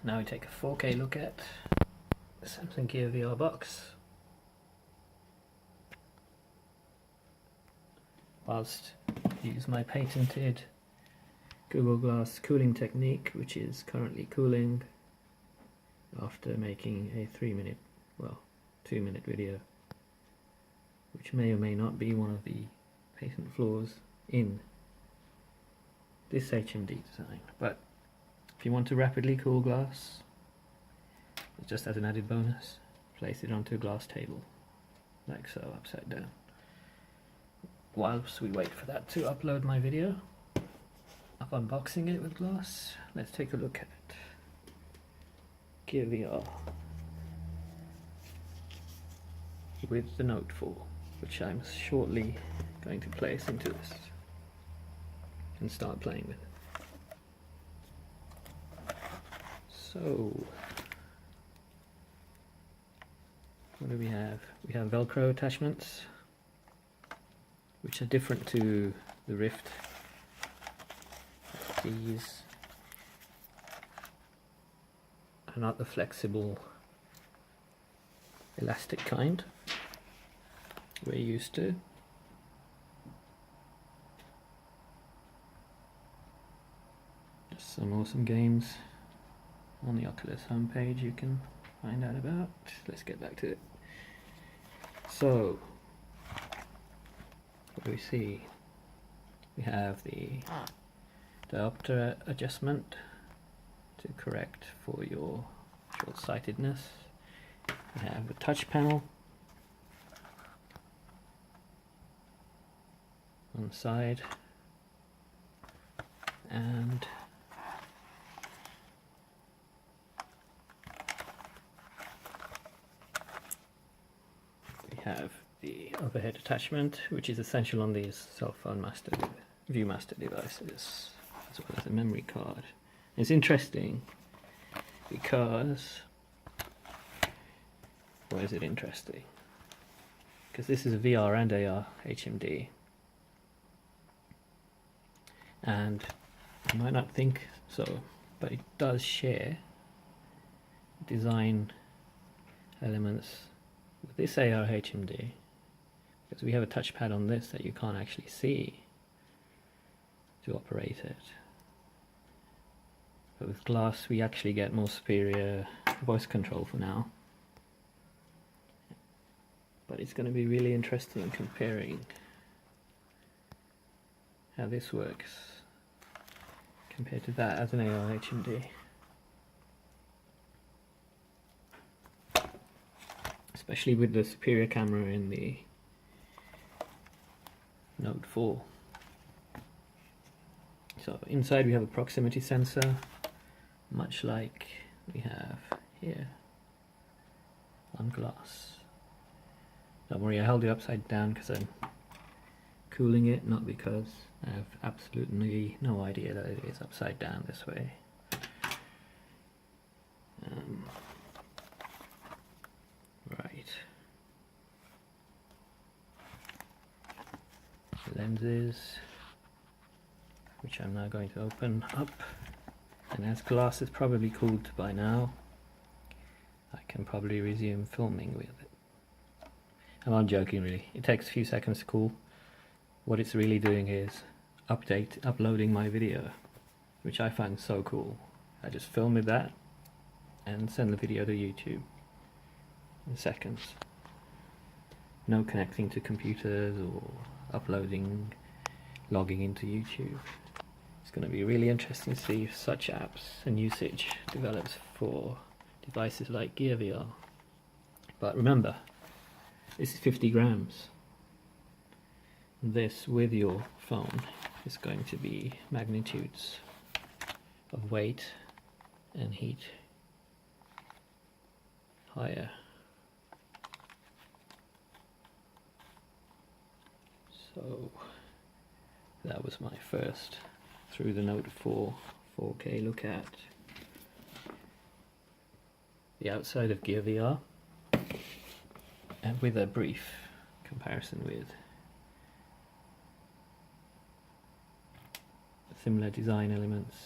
now we take a 4K look at the Samsung Gear VR box. Whilst use my patented Google Glass cooling technique, which is currently cooling after making a 2-minute video, which may or may not be one of the patent flaws in this HMD design. But if you want to rapidly cool glass, just as an added bonus, place it onto a glass table, like so, upside down. Whilst we wait for that to upload my video of unboxing it with glass, let's take a look at Gear VR with the Note 4, which I'm shortly going to place into this and start playing with it. So, what do we have? We have Velcro attachments, which are different to the Rift. These are not the flexible elastic kind we're used to. Just some awesome games on the Oculus homepage you can find out about. Let's get back to it. So, what do we see? We have the diopter adjustment to correct for your short-sightedness. We have a touch panel on the side, and we have the overhead attachment, which is essential on these ViewMaster devices, as well as a memory card. It's interesting because, why is it interesting? Because this is a VR and AR HMD, and you might not think so, but it does share design elements with this AR HMD, because we have a touchpad on this that you can't actually see to operate it. But with glass we actually get more superior voice control for now. But it's going to be really interesting comparing how this works compared to that as an AR HMD. Especially with the superior camera in the Note 4. So inside we have a proximity sensor, much like we have here on glass. Don't worry, I held it upside down because I'm cooling it, not because I have absolutely no idea that it is upside down this way. Right. Lenses, which I'm now going to open up, and as glass is probably cooled by now, I can probably resume filming with it. I'm not joking, really. It takes a few seconds to cool. What it's really doing is uploading my video, which I find so cool. I just film with that and send the video to YouTube in seconds. No connecting to computers or uploading, logging into YouTube. It's going to be really interesting to see if such apps and usage develops for devices like Gear VR. But remember, this is 50 grams. This with your phone is going to be magnitudes of weight and heat higher. So that was my first through the Note 4 4K look at the outside of Gear VR, and with a brief comparison with similar design elements